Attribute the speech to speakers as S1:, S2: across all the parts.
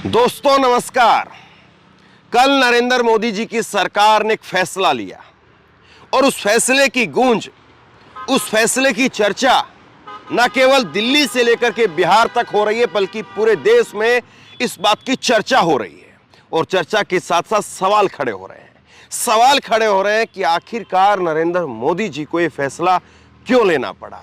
S1: दोस्तों नमस्कार। कल नरेंद्र मोदी जी की सरकार ने एक फैसला लिया और उस फैसले की गूंज, उस फैसले की चर्चा न केवल दिल्ली से लेकर के बिहार तक हो रही है, बल्कि पूरे देश में इस बात की चर्चा हो रही है। और चर्चा के साथ साथ सवाल खड़े हो रहे हैं। सवाल खड़े हो रहे हैं कि आखिरकार नरेंद्र मोदी जी को यह फैसला क्यों लेना पड़ा।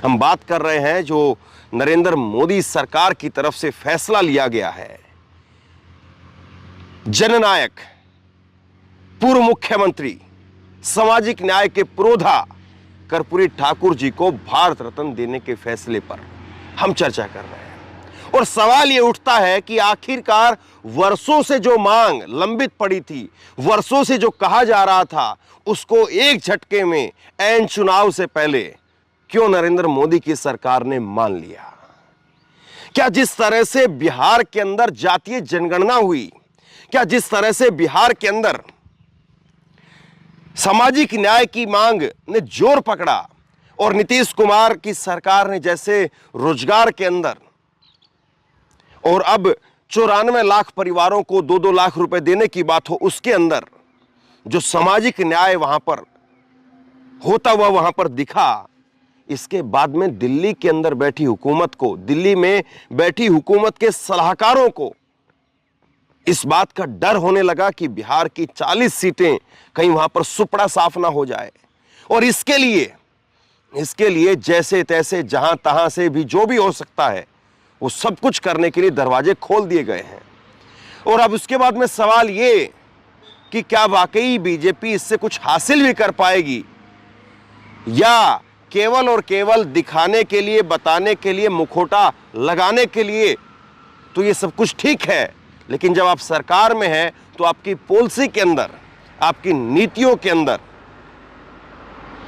S1: हम बात कर रहे हैं जो नरेंद्र मोदी सरकार की तरफ से फैसला लिया गया है, जननायक, पूर्व मुख्यमंत्री, सामाजिक न्याय के पुरोधा कर्पूरी ठाकुर जी को भारत रत्न देने के फैसले पर हम चर्चा कर रहे हैं। और सवाल यह उठता है कि आखिरकार वर्षों से जो मांग लंबित पड़ी थी, वर्षों से जो कहा जा रहा था, उसको एक झटके में ऐन चुनाव से पहले क्यों नरेंद्र मोदी की सरकार ने मान लिया। क्या जिस तरह से बिहार के अंदर जातीय जनगणना हुई, क्या जिस तरह से बिहार के अंदर सामाजिक न्याय की मांग ने जोर पकड़ा और नीतीश कुमार की सरकार ने जैसे रोजगार के अंदर और अब 94 लाख परिवारों को 2-2 लाख रुपए देने की बात हो, उसके अंदर जो सामाजिक न्याय वहां पर होता हुआ वहां पर दिखा, इसके बाद में दिल्ली के अंदर बैठी हुकूमत को, दिल्ली में बैठी हुकूमत के सलाहकारों को इस बात का डर होने लगा कि बिहार की 40 सीटें कहीं वहां पर सुपड़ा साफ ना हो जाए। और इसके लिए जैसे तैसे जहां तहां से भी जो भी हो सकता है वो सब कुछ करने के लिए दरवाजे खोल दिए गए हैं। और अब उसके बाद में सवाल ये कि क्या वाकई बीजेपी इससे कुछ हासिल भी कर पाएगी, या केवल और केवल दिखाने के लिए, बताने के लिए, मुखौटा लगाने के लिए तो ये सब कुछ ठीक है, लेकिन जब आप सरकार में हैं तो आपकी पॉलिसी के अंदर, आपकी नीतियों के अंदर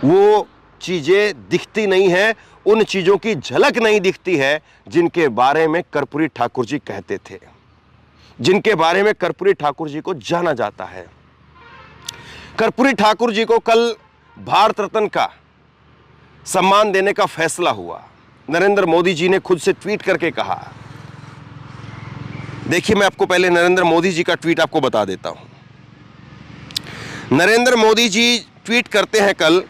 S1: वो चीजें दिखती नहीं है, उन चीजों की झलक नहीं दिखती है जिनके बारे में कर्पूरी ठाकुर जी कहते थे, जिनके बारे में कर्पूरी ठाकुर जी को जाना जाता है। कर्पूरी ठाकुर जी को कल भारत रत्न का सम्मान देने का फैसला हुआ। नरेंद्र मोदी जी ने खुद से ट्वीट करके कहा, देखिए मैं आपको पहले नरेंद्र मोदी जी का ट्वीट आपको बता देता हूं। नरेंद्र मोदी जी ट्वीट करते हैं कल,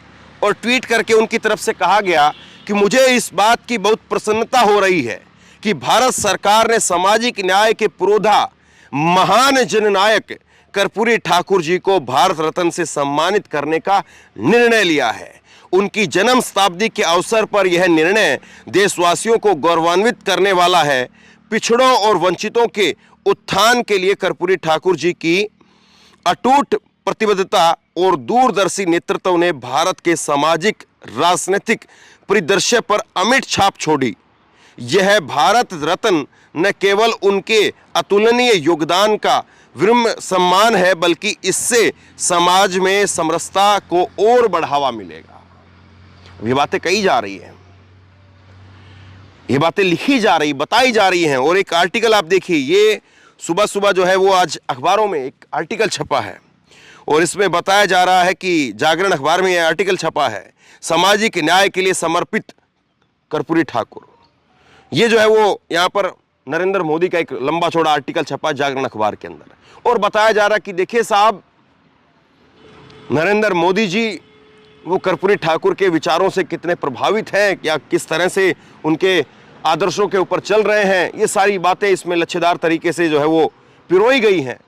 S1: और ट्वीट करके उनकी तरफ से कहा गया कि मुझे इस बात की बहुत प्रसन्नता हो रही है कि भारत सरकार ने सामाजिक न्याय के पुरोधा, महान जननायक कर्पूरी ठाकुर जी को भारत रत्न से सम्मानित करने का निर्णय लिया है। उनकी जन्म शताब्दी के अवसर पर यह निर्णय देशवासियों को गौरवान्वित करने वाला है। पिछड़ों और वंचितों के उत्थान के लिए कर्पूरी ठाकुर जी की अटूट प्रतिबद्धता और दूरदर्शी नेतृत्व ने भारत के सामाजिक राजनीतिक परिदृश्य पर अमिट छाप छोड़ी। यह भारत रत्न न केवल उनके अतुलनीय योगदान का विनम्र सम्मान है, बल्कि इससे समाज में समरसता को और बढ़ावा मिलेगा। ये बातें कही जा रही हैं, ये बातें लिखी जा रही, बताई जा रही हैं। और एक आर्टिकल आप देखिए, ये सुबह सुबह जो है वो आज अखबारों में एक आर्टिकल छपा है, और इसमें बताया जा रहा है कि जागरण अखबार में यह आर्टिकल छपा है, सामाजिक न्याय के लिए समर्पित कर्पूरी ठाकुर। ये जो है वो यहाँ पर नरेंद्र मोदी का एक लंबा चौड़ा आर्टिकल छपा जागरण अखबार के अंदर, और बताया जा रहा है कि देखिए साहब, नरेंद्र मोदी जी वो कर्पूरी ठाकुर के विचारों से कितने प्रभावित हैं, या किस तरह से उनके आदर्शों के ऊपर चल रहे हैं। ये सारी बातें इसमें लच्छेदार तरीके से जो है वो पिरोई गई हैं,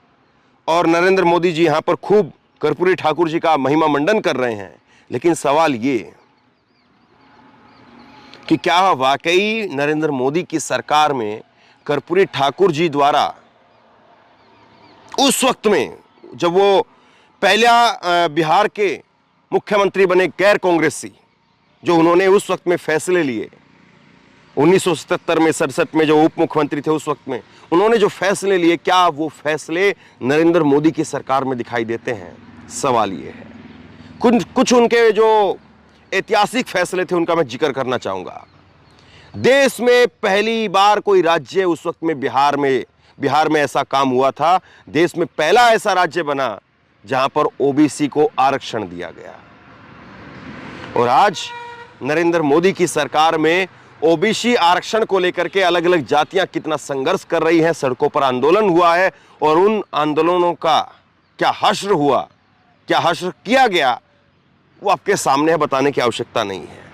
S1: और नरेंद्र मोदी जी यहाँ पर खूब कर्पूरी ठाकुर जी का महिमा मंडन कर रहे हैं। लेकिन सवाल ये कि क्या वाकई नरेंद्र मोदी की सरकार में कर्पूरी ठाकुर जी द्वारा उस वक्त में, जब वो पहला बिहार के मुख्यमंत्री बने, गैर कांग्रेसी, जो उन्होंने उस वक्त में फैसले लिए 1977 में, 67 में जो उप मुख्यमंत्री थे उस वक्त में, उन्होंने जो फैसले लिए, क्या वो फैसले नरेंद्र मोदी की सरकार में दिखाई देते हैं? सवाल ये है। कुछ उनके जो ऐतिहासिक फैसले थे उनका मैं जिक्र करना चाहूंगा। देश में पहली बार कोई राज्य उस वक्त में बिहार में ऐसा काम हुआ था। देश में पहला ऐसा राज्य बना जहां पर ओबीसी को आरक्षण दिया गया, और आज नरेंद्र मोदी की सरकार में ओबीसी आरक्षण को लेकर के अलग अलग जातियां कितना संघर्ष कर रही हैं, सड़कों पर आंदोलन हुआ है और उन आंदोलनों का क्या हश्र हुआ, क्या हश्र किया गया, वो आपके सामने है, बताने की आवश्यकता नहीं है।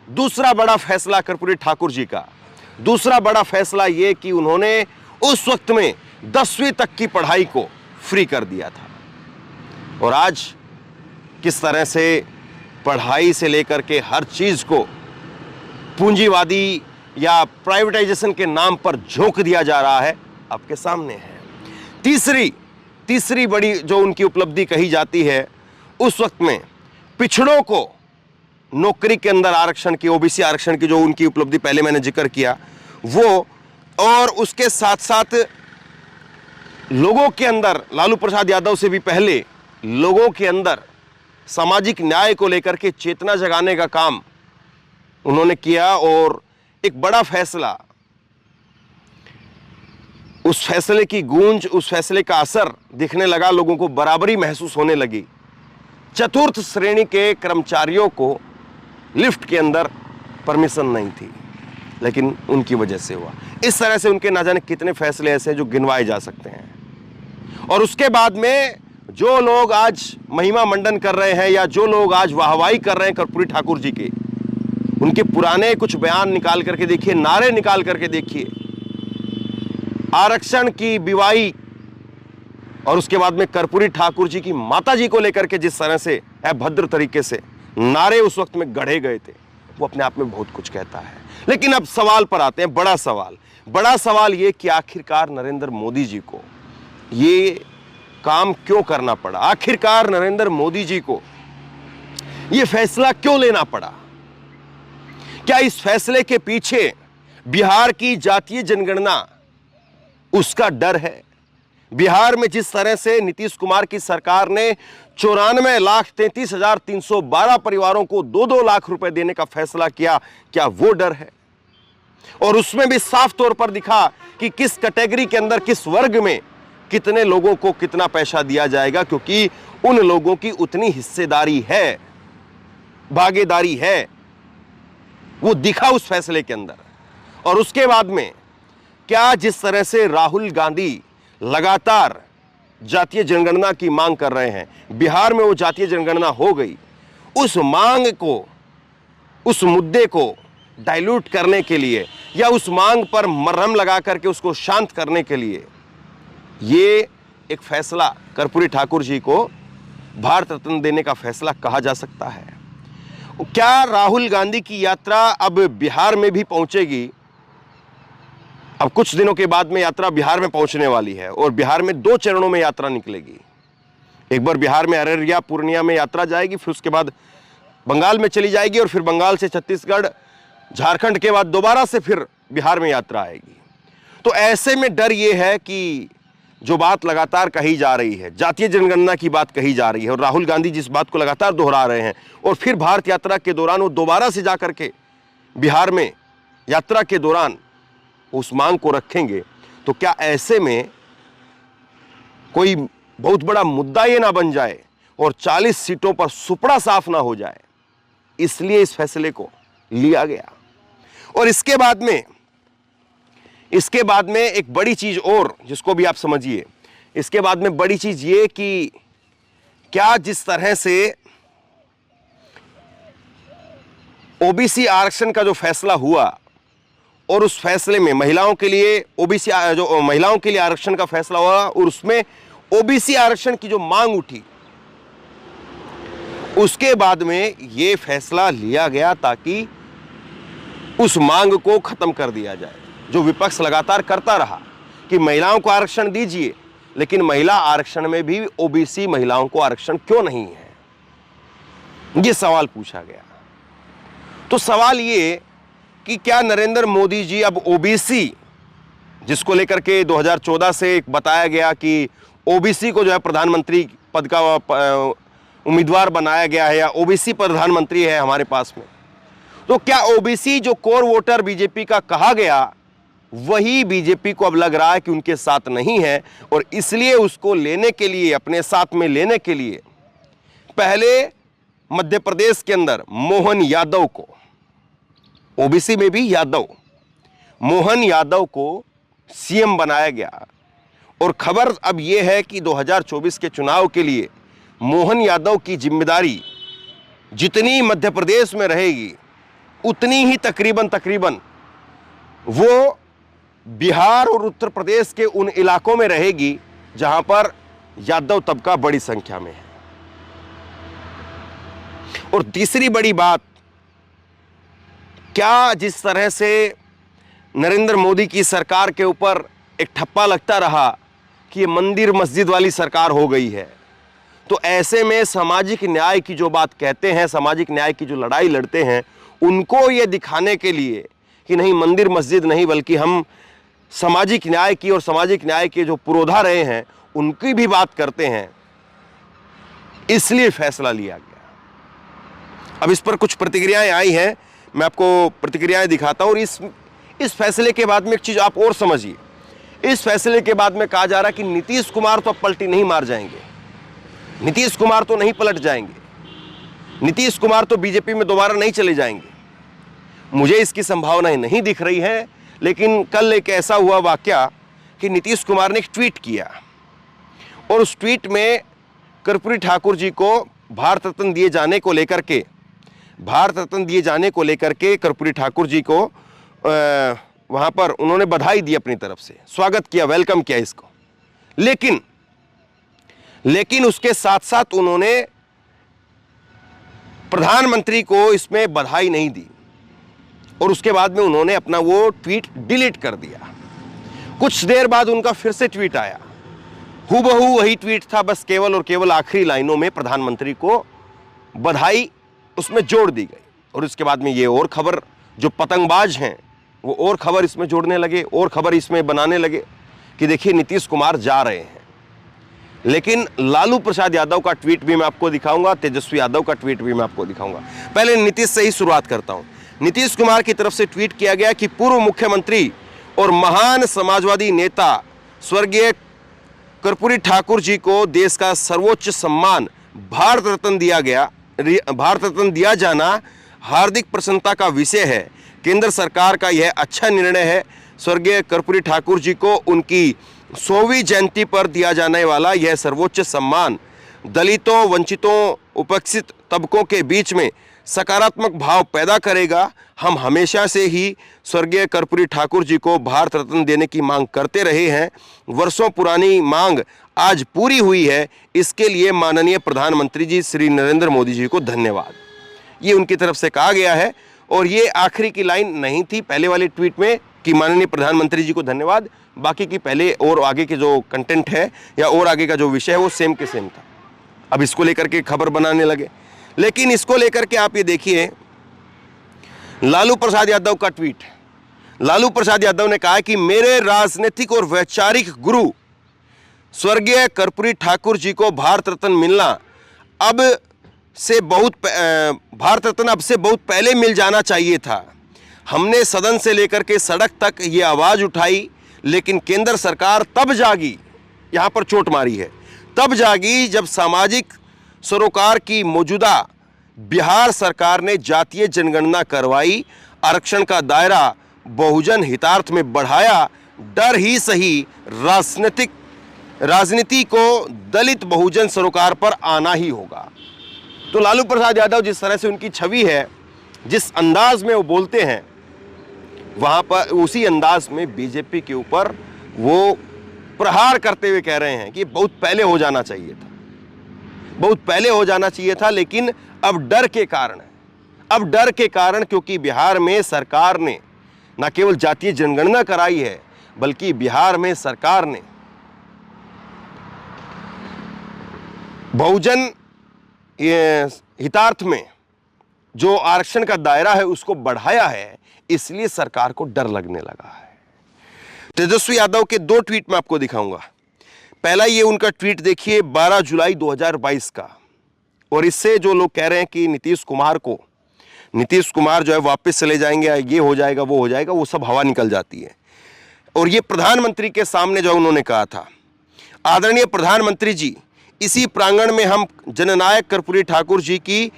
S1: दूसरा बड़ा फैसला कर्पूरी ठाकुर जी का, दूसरा बड़ा फैसला यह कि उन्होंने उस वक्त में 10वीं तक की पढ़ाई को फ्री कर दिया था। और आज किस तरह से पढ़ाई से लेकर के हर चीज को पूंजीवादी या प्राइवेटाइजेशन के नाम पर झोंक दिया जा रहा है, आपके सामने है। तीसरी बड़ी जो उनकी उपलब्धि कही जाती है, उस वक्त में पिछड़ों को नौकरी के अंदर आरक्षण की, ओबीसी आरक्षण की जो उनकी उपलब्धि पहले मैंने जिक्र किया वो, और उसके साथ साथ लोगों के अंदर, लालू प्रसाद यादव से भी पहले लोगों के अंदर सामाजिक न्याय को लेकर के चेतना जगाने का काम उन्होंने किया। और एक बड़ा फैसला, उस फैसले की गूंज, उस फैसले का असर दिखने लगा, लोगों को बराबरी महसूस होने लगी। चतुर्थ श्रेणी के कर्मचारियों को लिफ्ट के अंदर परमिशन नहीं थी, लेकिन उनकी वजह से हुआ। इस तरह से उनके ना जाने कितने फैसले ऐसे हैं जो गिनवाए जा सकते हैं। और उसके बाद में जो लोग आज महिमा मंडन कर रहे हैं या जो लोग आज वाहवाही कर रहे हैं कर्पूरी ठाकुर जी के, उनके पुराने कुछ बयान निकाल करके देखिए, नारे निकाल करके देखिए, आरक्षण की विवाही, और उसके बाद में कर्पूरी ठाकुर जी की माता जी को लेकर के जिस तरह से अभद्र तरीके से नारे उस वक्त में गढ़े गए थे, वो अपने आप में बहुत कुछ कहता है। लेकिन अब सवाल पर आते हैं, बड़ा सवाल ये कि आखिरकार नरेंद्र मोदी जी को ये काम क्यों करना पड़ा, आखिरकार नरेंद्र मोदी जी को ये फैसला क्यों लेना पड़ा। क्या इस फैसले के पीछे बिहार की जातीय जनगणना, उसका डर है? बिहार में जिस तरह से नीतीश कुमार की सरकार ने 94,33,312 परिवारों को 2-2 लाख रुपए देने का फैसला किया, क्या वो डर है? और उसमें भी साफ तौर पर दिखा कि किस कैटेगरी के अंदर, किस वर्ग में कितने लोगों को कितना पैसा दिया जाएगा, क्योंकि उन लोगों की उतनी हिस्सेदारी है, भागीदारी है, वो दिखा उस फैसले के अंदर। और उसके बाद में क्या जिस तरह से राहुल गांधी लगातार जातीय जनगणना की मांग कर रहे हैं, बिहार में वो जातीय जनगणना हो गई, उस मांग को, उस मुद्दे को डाइल्यूट करने के लिए या उस मांग पर मरहम लगा करके उसको शांत करने के लिए ये एक फैसला कर्पूरी ठाकुर जी को भारत रत्न देने का फैसला कहा जा सकता है। क्या राहुल गांधी की यात्रा अब बिहार में भी पहुंचेगी? अब कुछ दिनों के बाद में यात्रा बिहार में पहुंचने वाली है और बिहार में 2 चरणों में यात्रा निकलेगी। एक बार बिहार में अररिया, पूर्णिया में यात्रा जाएगी, फिर उसके बाद बंगाल में चली जाएगी और फिर बंगाल से छत्तीसगढ़, झारखंड के बाद दोबारा से फिर बिहार में यात्रा आएगी। तो ऐसे में डर यह है कि जो बात लगातार कही जा रही है, जातीय जनगणना की बात कही जा रही है, और राहुल गांधी जिस बात को लगातार दोहरा रहे हैं, और फिर भारत यात्रा के दौरान वो दोबारा से जाकर के बिहार में यात्रा के दौरान उस मांग को रखेंगे, तो क्या ऐसे में कोई बहुत बड़ा मुद्दा ये ना बन जाए और 40 सीटों पर सुपड़ा साफ ना हो जाए? इसलिए इस फैसले को लिया गया। और इसके बाद में एक बड़ी चीज और, जिसको भी आप समझिए, इसके बाद में बड़ी चीज ये कि क्या जिस तरह से ओबीसी आरक्षण का जो फैसला हुआ और उस फैसले में महिलाओं के लिए ओबीसी, जो महिलाओं के लिए आरक्षण का फैसला हुआ और उसमें ओबीसी आरक्षण की जो मांग उठी, उसके बाद में यह फैसला लिया गया ताकि उस मांग को खत्म कर दिया जाए, जो विपक्ष लगातार करता रहा कि महिलाओं को आरक्षण दीजिए, लेकिन महिला आरक्षण में भी ओबीसी महिलाओं को आरक्षण क्यों नहीं है, यह सवाल पूछा गया। तो सवाल ये कि क्या नरेंद्र मोदी जी अब ओबीसी, जिसको लेकर के 2014 से एक बताया गया कि ओबीसी को जो है प्रधानमंत्री पद का उम्मीदवार बनाया गया है या ओबीसी प्रधानमंत्री है हमारे पास में, तो क्या ओबीसी जो कोर वोटर बीजेपी का कहा गया, वही बीजेपी को अब लग रहा है कि उनके साथ नहीं है, और इसलिए उसको लेने के लिए, अपने साथ में लेने के लिए पहले मध्य प्रदेश के अंदर मोहन यादव को, ओबीसी में भी यादव, मोहन यादव को सीएम बनाया गया। और खबर अब यह है कि 2024 के चुनाव के लिए मोहन यादव की जिम्मेदारी जितनी मध्य प्रदेश में रहेगी उतनी ही तकरीबन वो बिहार और उत्तर प्रदेश के उन इलाकों में रहेगी जहां पर यादव तबका बड़ी संख्या में है। और तीसरी बड़ी बात, क्या जिस तरह से नरेंद्र मोदी की सरकार के ऊपर एक ठप्पा लगता रहा कि ये मंदिर मस्जिद वाली सरकार हो गई है, तो ऐसे में सामाजिक न्याय की जो बात कहते हैं, सामाजिक न्याय की जो लड़ाई लड़ते हैं, उनको ये दिखाने के लिए कि नहीं मंदिर मस्जिद नहीं बल्कि हम सामाजिक न्याय की और सामाजिक न्याय के जो पुरोधा रहे हैं उनकी भी बात करते हैं, इसलिए फैसला लिया गया। अब इस पर कुछ प्रतिक्रियाएं आई हैं, मैं आपको प्रतिक्रियाएं दिखाता हूं। और इस फैसले के बाद में एक चीज आप और समझिए, इस फैसले के बाद में कहा जा रहा है कि नीतीश कुमार तो अब पलटी नहीं मार जाएंगे, नीतीश कुमार तो नहीं पलट जाएंगे, नीतीश कुमार तो बीजेपी में दोबारा नहीं चले जाएंगे। मुझे इसकी संभावनाएं नहीं दिख रही है, लेकिन कल एक ऐसा हुआ वाकया कि नीतीश कुमार ने एक ट्वीट किया और उस ट्वीट में कर्पूरी ठाकुर जी को भारत रत्न दिए जाने को लेकर के कर्पूरी ठाकुर जी को वहां पर उन्होंने बधाई दी, अपनी तरफ से स्वागत किया, वेलकम किया इसको। लेकिन उसके साथ साथ उन्होंने प्रधानमंत्री को इसमें बधाई नहीं दी और उसके बाद में उन्होंने अपना वो ट्वीट डिलीट कर दिया। कुछ देर बाद उनका फिर से ट्वीट आया, हूबहू वही ट्वीट था, बस केवल और केवल आखिरी लाइनों में प्रधानमंत्री को बधाई उसमें जोड़ दी गई। और उसके बाद में ये और खबर, जो पतंगबाज हैं वो और खबर इसमें जोड़ने लगे, और खबर इसमें बनाने लगे कि देखिए नीतीश कुमार जा रहे हैं। लेकिन लालू प्रसाद यादव का ट्वीट भी मैं आपको दिखाऊंगा, तेजस्वी यादव का ट्वीट भी मैं आपको दिखाऊंगा। पहले नीतीश से ही शुरुआत करता हूं। नीतीश कुमार की तरफ से ट्वीट किया गया कि पूर्व मुख्यमंत्री और महान समाजवादी नेता स्वर्गीय कर्पूरी ठाकुर जी को देश का सर्वोच्च सम्मान भारत रत्न दिया जाना हार्दिक प्रसन्नता का विषय है। केंद्र सरकार का यह अच्छा निर्णय है। स्वर्गीय कर्पूरी ठाकुर जी को उनकी 100वीं जयंती पर दिया जाने वाला यह सर्वोच्च सम्मान दलितों, वंचितों, उपेक्षित तबकों के बीच में सकारात्मक भाव पैदा करेगा। हम हमेशा से ही स्वर्गीय कर्पूरी ठाकुर जी को भारत रत्न देने की मांग करते रहे हैं। वर्षों पुरानी मांग आज पूरी हुई है, इसके लिए माननीय प्रधानमंत्री जी श्री नरेंद्र मोदी जी को धन्यवाद। ये उनकी तरफ से कहा गया है। और ये आखिरी की लाइन नहीं थी पहले वाले ट्वीट में कि माननीय प्रधानमंत्री जी को धन्यवाद, बाकी की पहले और आगे के जो कंटेंट है या और आगे का जो विषय है वो सेम के सेम था। अब इसको लेकर के खबर बनाने लगे। लेकिन इसको लेकर के आप ये देखिए, लालू प्रसाद यादव का ट्वीट। लालू प्रसाद यादव ने कहा कि मेरे राजनीतिक और वैचारिक गुरु स्वर्गीय कर्पूरी ठाकुर जी को भारत रत्न मिलना भारत रत्न अब से बहुत पहले मिल जाना चाहिए था। हमने सदन से लेकर के सड़क तक ये आवाज़ उठाई, लेकिन केंद्र सरकार तब जागी, यहाँ पर चोट मारी है, तब जागी जब सामाजिक सरोकार की मौजूदा बिहार सरकार ने जातीय जनगणना करवाई, आरक्षण का दायरा बहुजन हितार्थ में बढ़ाया। डर ही सही, राजनीति को दलित बहुजन सरोकार पर आना ही होगा। तो लालू प्रसाद यादव जिस तरह से उनकी छवि है, जिस अंदाज में वो बोलते हैं, वहां पर उसी अंदाज में बीजेपी के ऊपर वो प्रहार करते हुए कह रहे हैं कि बहुत पहले हो जाना चाहिए था, बहुत पहले हो जाना चाहिए था। लेकिन अब डर के कारण, क्योंकि बिहार में सरकार ने न केवल जातीय जनगणना कराई है, बल्कि बिहार में सरकार ने बहुजन हितार्थ में जो आरक्षण का दायरा है उसको बढ़ाया है, इसलिए सरकार को डर लगने लगा है। तेजस्वी यादव के दो ट्वीट मैं आपको दिखाऊंगा। पहला ये उनका ट्वीट देखिए 12 जुलाई 2022 का, और इससे जो लोग कह रहे हैं कि नीतीश कुमार जो है वापस चले जाएंगे, ये हो जाएगा वो हो जाएगा, वो सब हवा निकल जाती है। और ये प्रधानमंत्री के सामने जो उन्होंने कहा था, आदरणीय प्रधानमंत्री जी, इसी प्रांगण में हम जननायक कर्पूरी ठाकुर जी की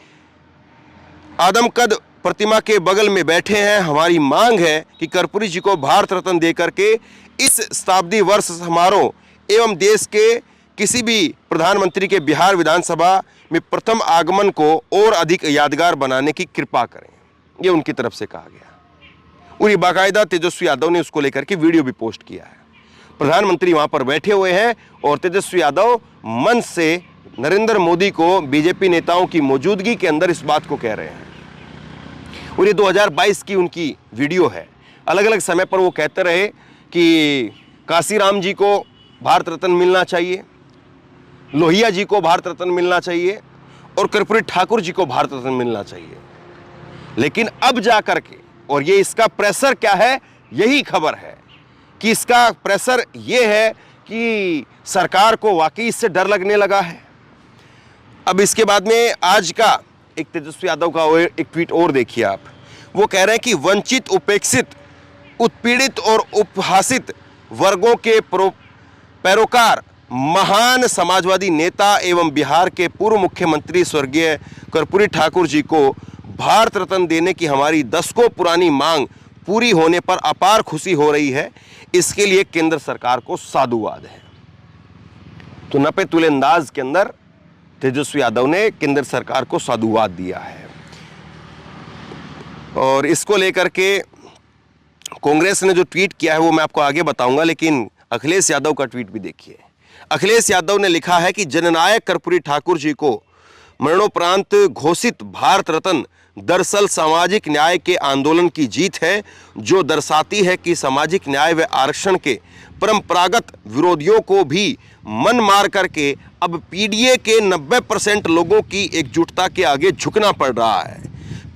S1: आदमकद प्रतिमा के बगल में बैठे हैं। हमारी मांग है कि कर्पूरी जी को भारत रत्न देकर के इस शताब्दी वर्ष समारोह एवं देश के किसी भी प्रधानमंत्री के बिहार विधानसभा में प्रथम आगमन को और अधिक यादगार बनाने की कृपा करें, ये उनकी तरफ से कहा गया। और ये बाकायदा तेजस्वी यादव ने उसको लेकर के वीडियो भी पोस्ट किया है। प्रधानमंत्री वहां पर बैठे हुए हैं और तेजस्वी यादव मंच से नरेंद्र मोदी को बीजेपी नेताओं की मौजूदगी के अंदर इस बात को कह रहे हैं। और ये 2022 की उनकी वीडियो है। अलग अलग समय पर वो कहते रहे कि काशीराम जी को भारत रत्न मिलना चाहिए, लोहिया जी को भारत रत्न मिलना चाहिए और कर्पूरी ठाकुर जी को भारत रत्न मिलना चाहिए। लेकिन अब जाकर के, और ये इसका प्रेशर क्या है, यही खबर है कि इसका प्रेशर ये है कि सरकार को वाकई इससे डर लगने लगा है। अब इसके बाद में आज का एक तेजस्वी यादव का एक ट्वीट और देखिए आप। वो कह रहे हैं कि वंचित, उपेक्षित, उत्पीड़ित और उपहासित वर्गों के पैरोकार महान समाजवादी नेता एवं बिहार के पूर्व मुख्यमंत्री स्वर्गीय कर्पूरी ठाकुर जी को भारत रत्न देने की हमारी दशकों पुरानी मांग पूरी होने पर अपार खुशी हो रही है। इसके लिए केंद्र सरकार को साधुवाद है। तो नपे तुले अंदाज के अंदर तेजस्वी यादव ने केंद्र सरकार को साधुवाद दिया है। और इसको लेकर के कांग्रेस ने जो ट्वीट किया है वो मैं आपको आगे बताऊंगा, लेकिन अखिलेश यादव का ट्वीट भी देखिए। अखिलेश यादव ने लिखा है कि जननायक कर्पूरी ठाकुर जी को मरणोपरांत घोषित भारत रत्न दरअसल सामाजिक न्याय के आंदोलन की जीत है, जो दर्शाती है कि सामाजिक न्याय व आरक्षण के परंपरागत विरोधियों को भी मन मार करके अब पीडीए के 90% लोगों की एकजुटता के आगे झुकना पड़ रहा है।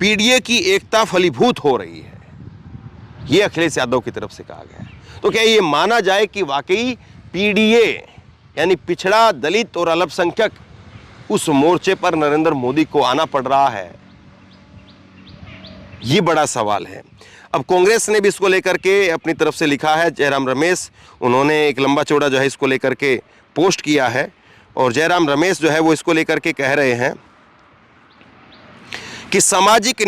S1: पीडीए की एकता फलीभूत हो रही है, ये अखिलेश यादव की तरफ से कहा गया है। तो क्या ये माना जाए कि वाकई पीडीए यानी पिछड़ा, दलित और अल्पसंख्यक, उस मोर्चे पर नरेंद्र मोदी को आना पड़ रहा है? ये बड़ा सवाल है। अब कांग्रेस ने भी इसको लेकर के अपनी तरफ से लिखा है। जयराम रमेश, उन्होंने एक लंबा चौड़ा जो है इसको लेकर के पोस्ट किया है और जयराम रमेश जो है वो इसको लेकर के कह रहे हैं कि सामाजिक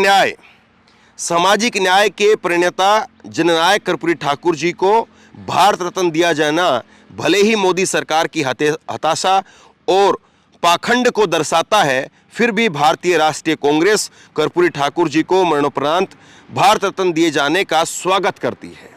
S1: न्याय के प्रणेता जननायक कर्पूरी ठाकुर जी को भारत रत्न दिया जाना भले ही मोदी सरकार की हताशा और पाखंड को दर्शाता है, फिर भी भारतीय राष्ट्रीय कांग्रेस कर्पूरी ठाकुर जी को मरणोपरांत भारत रत्न दिए जाने का स्वागत करती है।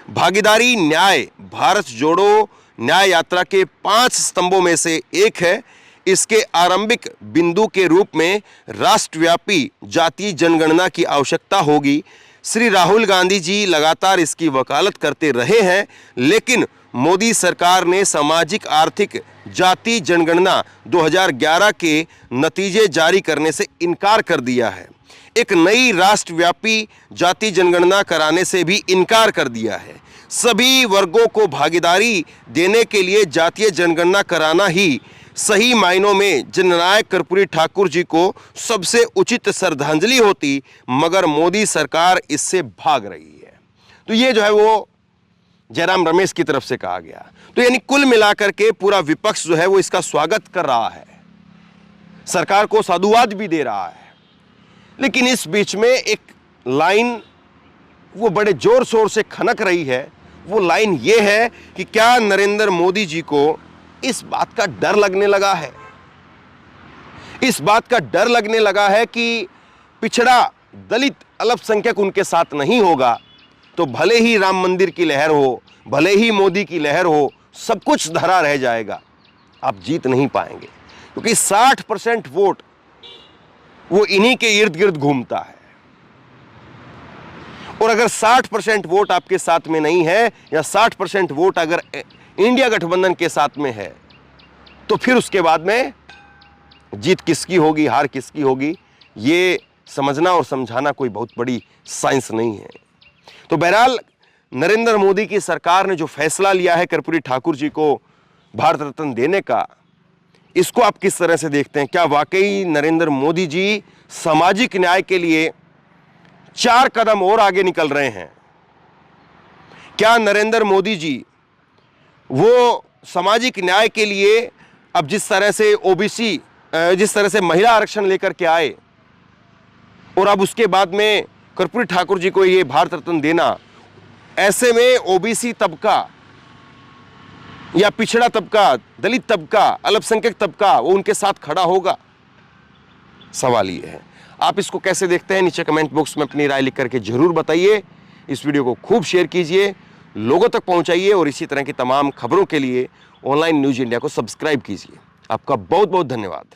S1: भागीदारी न्याय भारत जोड़ो न्याय यात्रा के 5 स्तंभों में से एक है। इसके आरंभिक बिंदु के रूप में राष्ट्रव्यापी जातीय जनगणना की आवश्यकता होगी। श्री राहुल गांधी जी लगातार इसकी वकालत करते रहे हैं, लेकिन मोदी सरकार ने सामाजिक आर्थिक जातीय जनगणना 2011 के नतीजे जारी करने से इनकार कर दिया है। एक नई राष्ट्रव्यापी जातीय जनगणना कराने से भी इनकार कर दिया है। सभी वर्गों को भागीदारी देने के लिए जातीय जनगणना कराना ही सही मायनों में जननायक कर्पूरी ठाकुर जी को सबसे उचित श्रद्धांजलि होती, मगर मोदी सरकार इससे भाग रही है। तो ये जो है वो जयराम रमेश की तरफ से कहा गया। तो यानी कुल मिलाकर के पूरा विपक्ष जो है वो इसका स्वागत कर रहा है, सरकार को साधुवाद भी दे रहा है। लेकिन इस बीच में एक लाइन वो बड़े जोर शोर से खनक रही है। वो लाइन ये है कि क्या नरेंद्र मोदी जी को इस बात का डर लगने लगा है, इस बात का डर लगने लगा है कि पिछड़ा, दलित, अल्पसंख्यक उनके साथ नहीं होगा तो भले ही राम मंदिर की लहर हो, भले ही मोदी की लहर हो, सब कुछ धरा रह जाएगा, आप जीत नहीं पाएंगे। क्योंकि 60% वोट वो इन्हीं के इर्द गिर्द घूमता है। और अगर 60% वोट आपके साथ में नहीं है या 60% वोट अगर इंडिया गठबंधन के साथ में है, तो फिर उसके बाद में जीत किसकी होगी, हार किसकी होगी, ये समझना और समझाना कोई बहुत बड़ी साइंस नहीं है। तो बहरहाल नरेंद्र मोदी की सरकार ने जो फैसला लिया है कर्पूरी ठाकुर जी को भारत रत्न देने का, इसको आप किस तरह से देखते हैं? क्या वाकई नरेंद्र मोदी जी सामाजिक न्याय के लिए 4 कदम और आगे निकल रहे हैं? क्या नरेंद्र मोदी जी वो सामाजिक न्याय के लिए अब जिस तरह से ओबीसी, जिस तरह से महिला आरक्षण लेकर के आए, और अब उसके बाद में कर्पूरी ठाकुर जी को ये भारत रत्न देना, ऐसे में ओबीसी तबका या पिछड़ा तबका, दलित तबका, अल्पसंख्यक तबका वो उनके साथ खड़ा होगा? सवाल ये है। आप इसको कैसे देखते हैं? नीचे कमेंट बॉक्स में अपनी राय लिख करके जरूर बताइए। इस वीडियो को खूब शेयर कीजिए, लोगों तक पहुंचाइए और इसी तरह की तमाम खबरों के लिए ऑनलाइन न्यूज इंडिया को सब्सक्राइब कीजिए। आपका बहुत बहुत धन्यवाद।